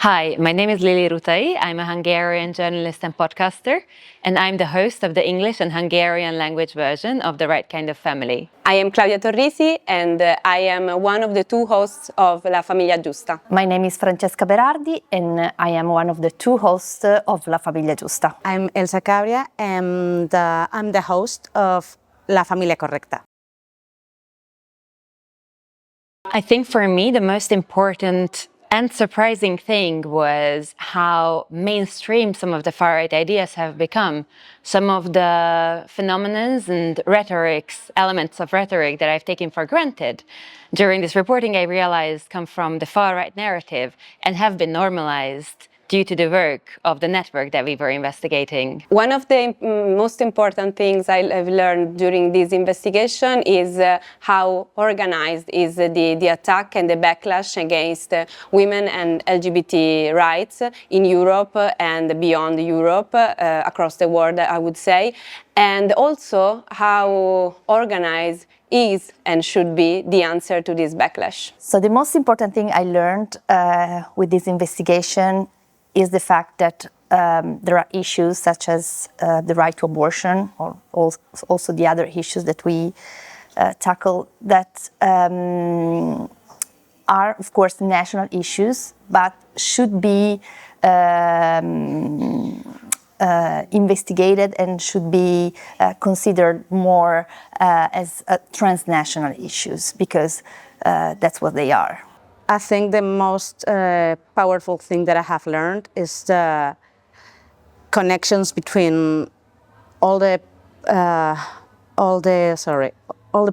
Hi, my name is Lili Rutai. I'm a Hungarian journalist and podcaster, and I'm the host of the English and Hungarian language version of The Right Kind of Family. I am Claudia Torrisi, and I am one of the two hosts of La Famiglia Giusta. My name is Francesca Berardi, and I am one of the two hosts of La Famiglia Giusta. I'm Elsa Cabria, and I'm the host of La Familia Correcta. I think for me, the most important and surprising thing was how mainstream some of the far-right ideas have become. Some of the phenomena and elements of rhetoric that I've taken for granted during this reporting, I realized come from the far-right narrative and have been normalized due to the work of the network that we were investigating. One of the most important things I've learned during this investigation is how organized is the attack and the backlash against women and LGBT rights in Europe and beyond Europe, across the world, I would say, and also how organized is and should be the answer to this backlash. So the most important thing I learned with this investigation is the fact that there are issues such as the right to abortion, or also the other issues that we tackle that are, of course, national issues, but should be investigated and should be considered more as transnational issues, because that's what they are. I think the most powerful thing that I have learned is the connections between all the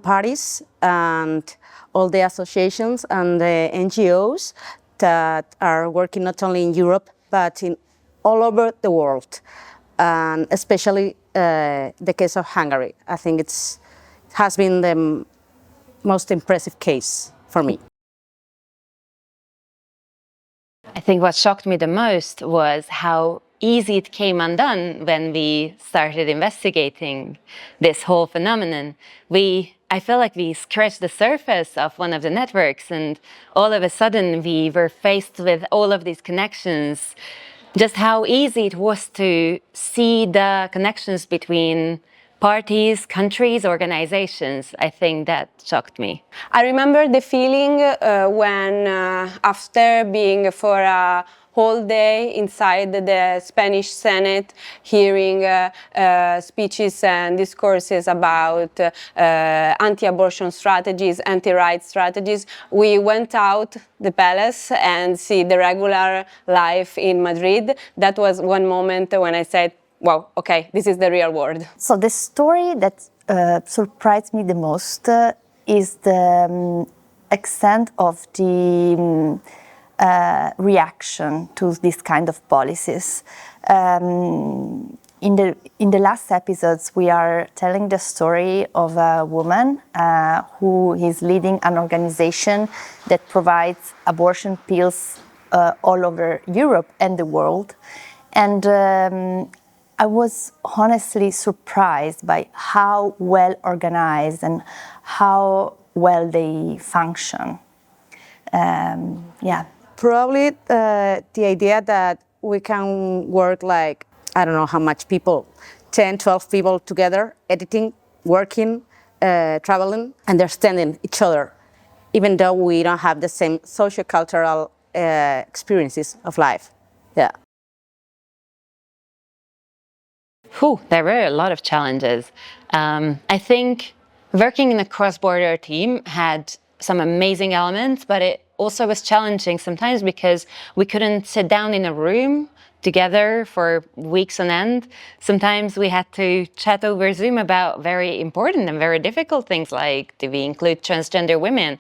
parties and all the associations and the NGOs that are working not only in Europe but in all over the world, and especially the case of Hungary. I think it has been the most impressive case for me. I think what shocked me the most was how easy it came undone when we started investigating this whole phenomenon. I felt like we scratched the surface of one of the networks, and all of a sudden we were faced with all of these connections. Just how easy it was to see the connections between parties, countries, organizations. I think that shocked me. I remember the feeling when, after being for a whole day inside the Spanish Senate, hearing speeches and discourses about anti-abortion strategies, anti-rights strategies, we went out the palace and see the regular life in Madrid. That was one moment when I said, wow, okay, this is the real world. So the story that surprised me the most is the extent of the reaction to this kind of policies. In the last episodes, we are telling the story of a woman who is leading an organization that provides abortion pills all over Europe and the world. And I was honestly surprised by how well organized and how well they function. Probably the idea that we can work like, I don't know how much people, 10, 12 people together, editing, working, traveling, understanding each other, even though we don't have the same socio-cultural experiences of life. Yeah. There were a lot of challenges. I think working in a cross-border team had some amazing elements, but it also was challenging sometimes because we couldn't sit down in a room together for weeks on end. Sometimes we had to chat over Zoom about very important and very difficult things like, do we include transgender women?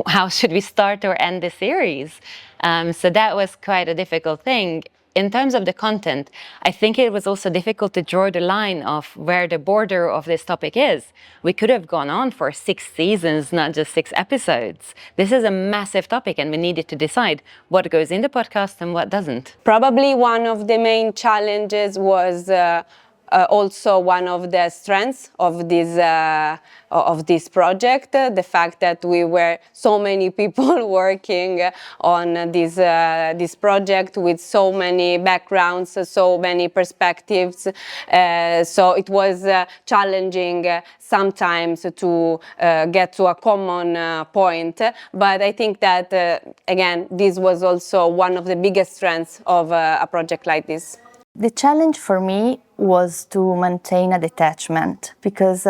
How should we start or end the series? So that was quite a difficult thing. In terms of the content, I think it was also difficult to draw the line of where the border of this topic is. We could have gone on for 6 seasons, not just 6 episodes. This is a massive topic, and we needed to decide what goes in the podcast and what doesn't. Probably one of the main challenges was also one of the strengths of this project, the fact that we were so many people working on this project with so many backgrounds, so many perspectives. So it was challenging sometimes to get to a common point, but I think that again, this was also one of the biggest strengths of a project like this. The challenge for me was to maintain a detachment, because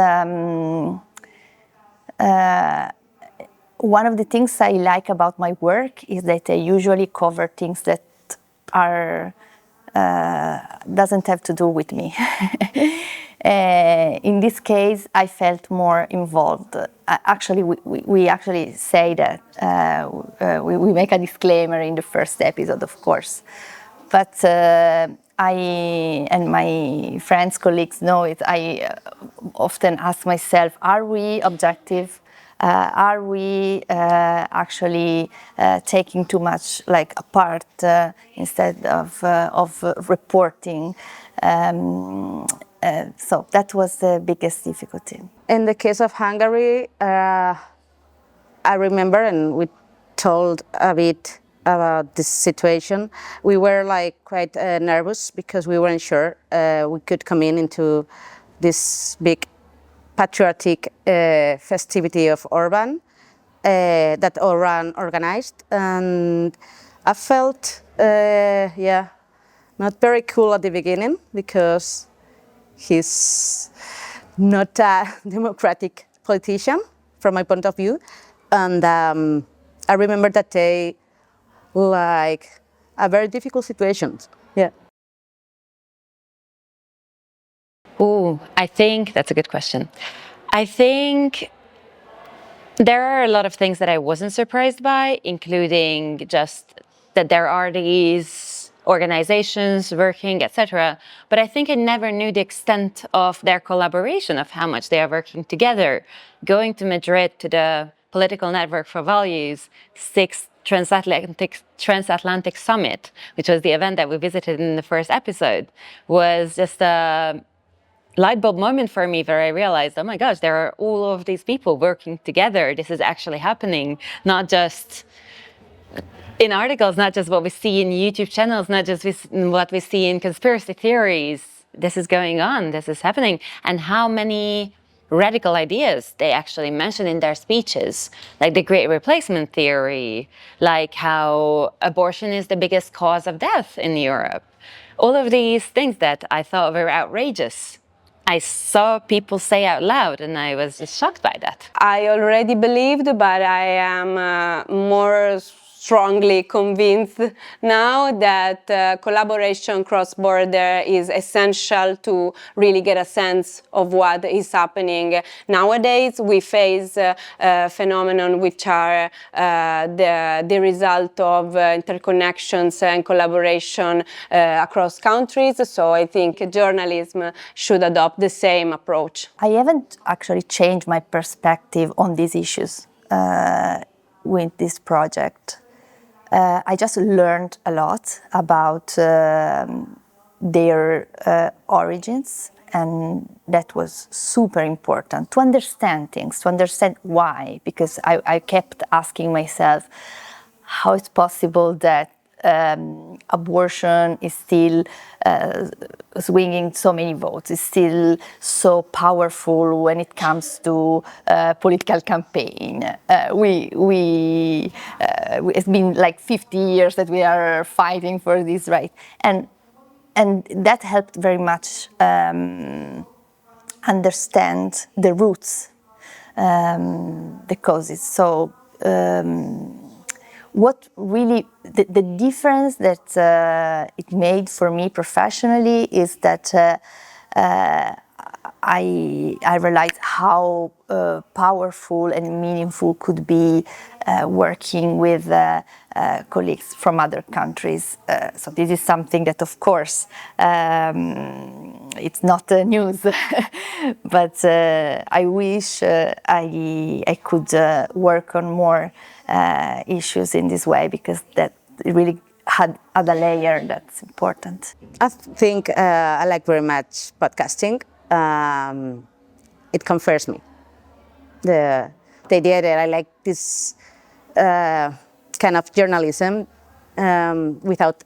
one of the things I like about my work is that I usually cover things that are doesn't have to do with me. In this case, I felt more involved. Actually, we actually say that we make a disclaimer in the first episode, of course, but I and my friends, colleagues know it. I often ask myself, are we objective? Are we actually taking too much like a part instead of reporting? So that was the biggest difficulty. In the case of Hungary, I remember, and we told a bit about this situation. We were like quite nervous because we weren't sure we could come into this big patriotic festivity of Orban that Orban organized, and I felt not very cool at the beginning because he's not a democratic politician from my point of view, and I remember that day like a very difficult situation. Yeah. Oh, I think that's a good question. I think there are a lot of things that I wasn't surprised by, including just that there are these organizations working, etc. But I think I never knew the extent of their collaboration, of how much they are working together. Going to Madrid to the Political Network for Values, 6th Transatlantic Summit, which was the event that we visited in the first episode, was just a light bulb moment for me where I realized, oh my gosh, there are all of these people working together. This is actually happening, not just in articles, not just what we see in YouTube channels, not just what we see in conspiracy theories. This is going on, this is happening. And how many radical ideas they actually mention in their speeches, like the Great Replacement theory, like how abortion is the biggest cause of death in Europe. All of these things that I thought were outrageous, I saw people say out loud, and I was just shocked by that. I already believed, but I am more strongly convinced now that collaboration cross-border is essential to really get a sense of what is happening. Nowadays, we face phenomenon which are the result of interconnections and collaboration across countries. So I think journalism should adopt the same approach. I haven't actually changed my perspective on these issues with this project. I just learned a lot about their origins, and that was super important to understand things, to understand why, because I kept asking myself how it's possible that abortion is still swinging so many votes, is still so powerful when it comes to political campaign. It's been like 50 years that we are fighting for this right, and that helped very much understand the roots, the causes. So. What really, the difference that it made for me professionally is that I realized how powerful and meaningful could be working with colleagues from other countries. So this is something that, of course, it's not news, but I wish I could work on more issues in this way, because that really add a layer that's important. I think I like very much podcasting. It confirms me. The idea that I like this kind of journalism without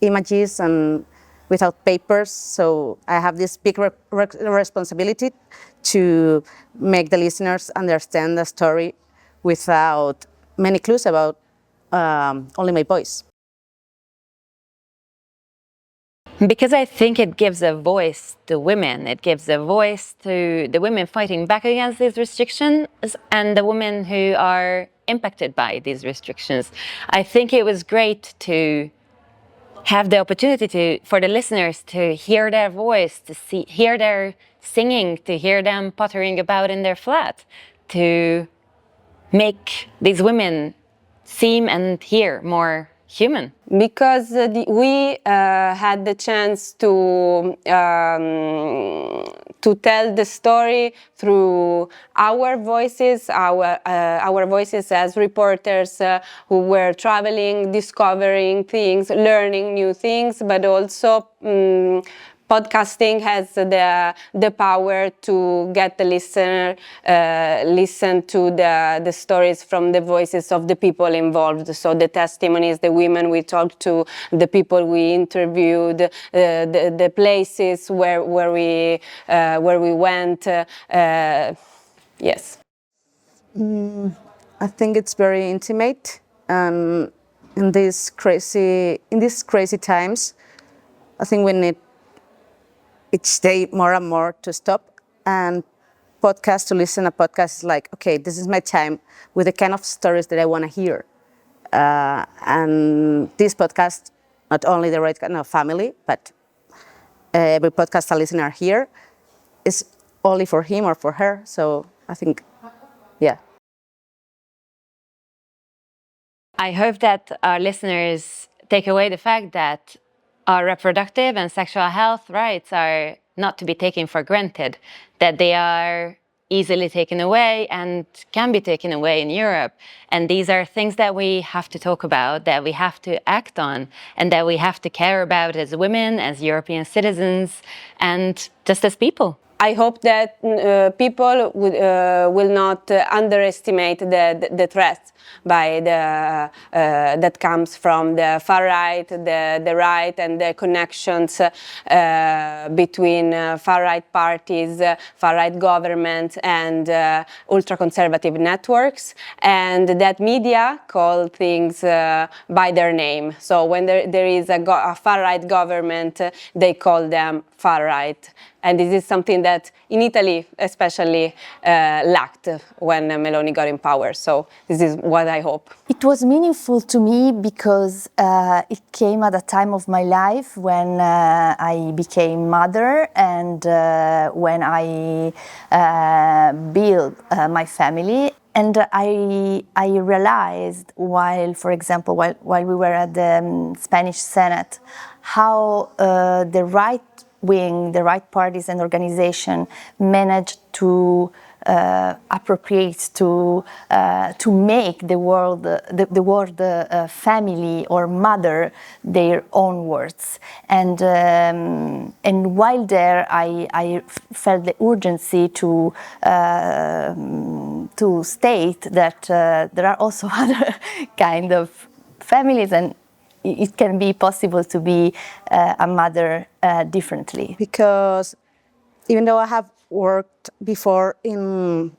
images and without papers. So I have this big responsibility to make the listeners understand the story without many clues about only my voice. Because I think it gives a voice to women. It gives a voice to the women fighting back against these restrictions and the women who are impacted by these restrictions. I think it was great to have the opportunity for the listeners to hear their voice, to hear their singing, to hear them pottering about in their flat, to make these women seem and hear more human. Because we had the chance to tell the story through our voices, our voices as reporters who were traveling, discovering things, learning new things, but also podcasting has the power to get the listener listen to the stories from the voices of the people involved. So the testimonies, the women we talked to, the people we interviewed, the places where we went. Yes. I think it's very intimate, and in these crazy times, I think we need each day more and more to stop and to listen. A podcast is like, okay, this is my time with the kind of stories that I want to hear. And this podcast, not only the right kind of family, but every podcast a listener here is only for him or for her. So I think, yeah. I hope that our listeners take away the fact that our reproductive and sexual health rights are not to be taken for granted, that they are easily taken away and can be taken away in Europe. And these are things that we have to talk about, that we have to act on, and that we have to care about as women, as European citizens, and just as people. I hope that people will not underestimate the threat that comes from the far right, the right, and the connections between far right parties, far right government, and ultra-conservative networks, and that media call things by their name. So when there is a far right government, they call them far right. And this is something that in Italy especially lacked when Meloni got in power. So this is what I hope. It was meaningful to me because it came at a time of my life when I became mother and when I built my family. And I realized for example, while we were at the Spanish Senate, how the right wing, the right parties and organization managed to appropriate, to make the word family or mother their own words. And while there, I felt the urgency to state that there are also other kind of families, and it can be possible to be a mother differently. Because even though I have worked before in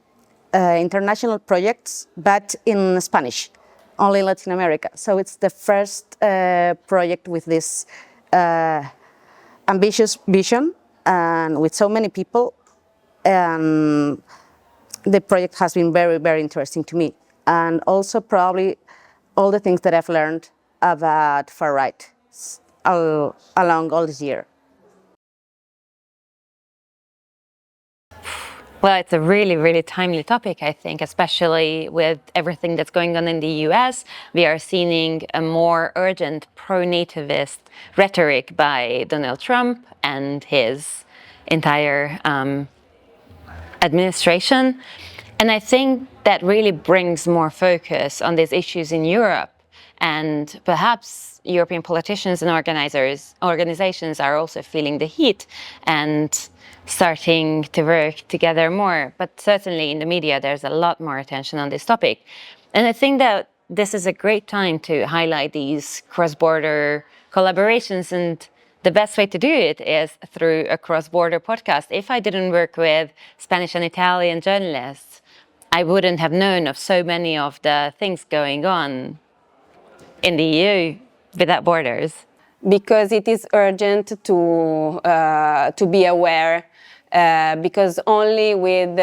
international projects, but in Spanish, only in Latin America. So it's the first project with this ambitious vision and with so many people. And the project has been very, very interesting to me. And also probably all the things that I've learned about far right along all this year. Well, it's a really, really timely topic, I think, especially with everything that's going on in the US. We are seeing a more urgent pro-nativist rhetoric by Donald Trump and his entire administration. And I think that really brings more focus on these issues in Europe. And perhaps European politicians and organizations are also feeling the heat and starting to work together more. But certainly in the media, there's a lot more attention on this topic. And I think that this is a great time to highlight these cross-border collaborations, and the best way to do it is through a cross-border podcast. If I didn't work with Spanish and Italian journalists, I wouldn't have known of so many of the things going on in the EU without borders. Because it is urgent to be aware, because only with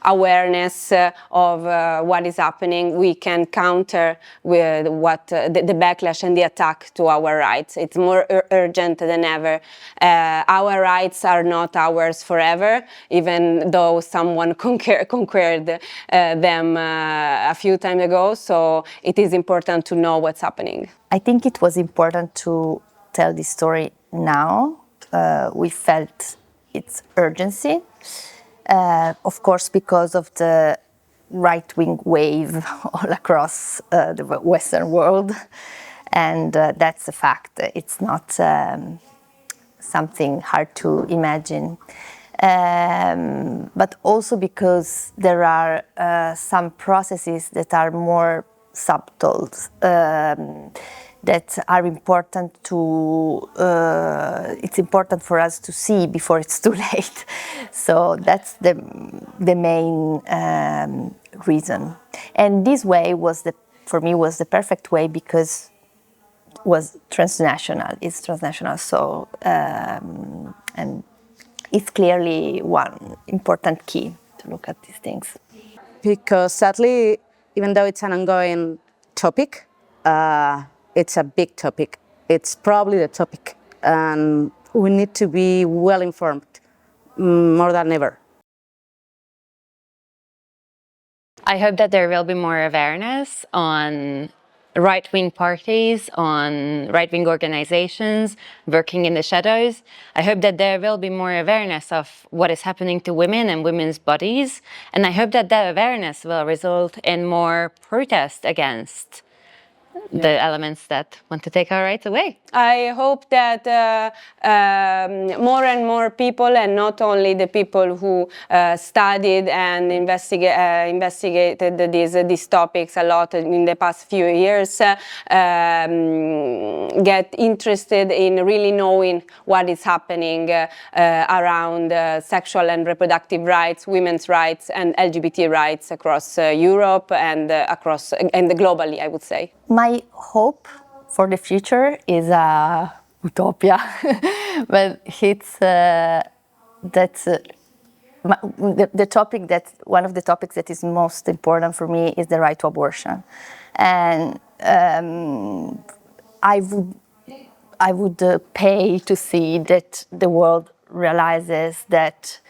awareness of what is happening we can counter with the backlash and the attack to our rights. It's more urgent than ever. Our rights are not ours forever, even though someone conquered them a few times ago, so it is important to know what's happening. I think it was important to tell this story now. We felt its urgency, of course, because of the right-wing wave all across the Western world, and that's a fact. It's not something hard to imagine. But also because there are some processes that are more subtle, that are important to, it's important for us to see before it's too late. So that's the main reason. And this way for me was the perfect way, because it was transnational, it's transnational. So, and it's clearly one important key to look at these things. Because sadly, even though it's an ongoing topic, it's a big topic. It's probably the topic, and we need to be well informed more than ever. I hope that there will be more awareness on right-wing parties, on right-wing organizations working in the shadows. I hope that there will be more awareness of what is happening to women and women's bodies. And I hope that that awareness will result in more protest against the elements that want to take our rights away. I hope that more and more people, and not only the people who studied and investigated these topics a lot in the past few years, get interested in really knowing what is happening around sexual and reproductive rights, women's rights, and LGBT rights across Europe and globally, I would say. My hope for the future is a utopia, but it's the topic that one of the topics that is most important for me is the right to abortion, and I would pay to see that the world realizes that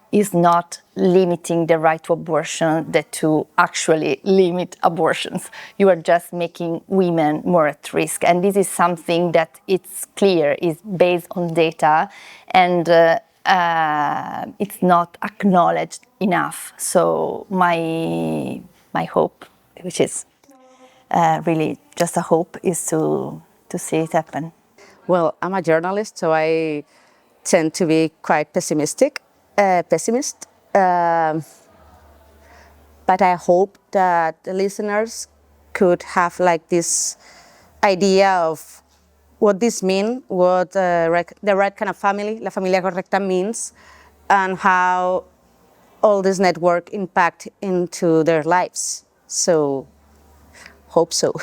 is not limiting the right to abortion, that to actually limit abortions. You are just making women more at risk. And this is something that it's clear is based on data, and it's not acknowledged enough. So my hope, which is really just a hope, is to see it happen. Well, I'm a journalist, so I tend to be quite pessimist. But I hope that the listeners could have like this idea of what this means, what the right kind of family, la familia correcta, means, and how all this network impact into their lives. So, hope so.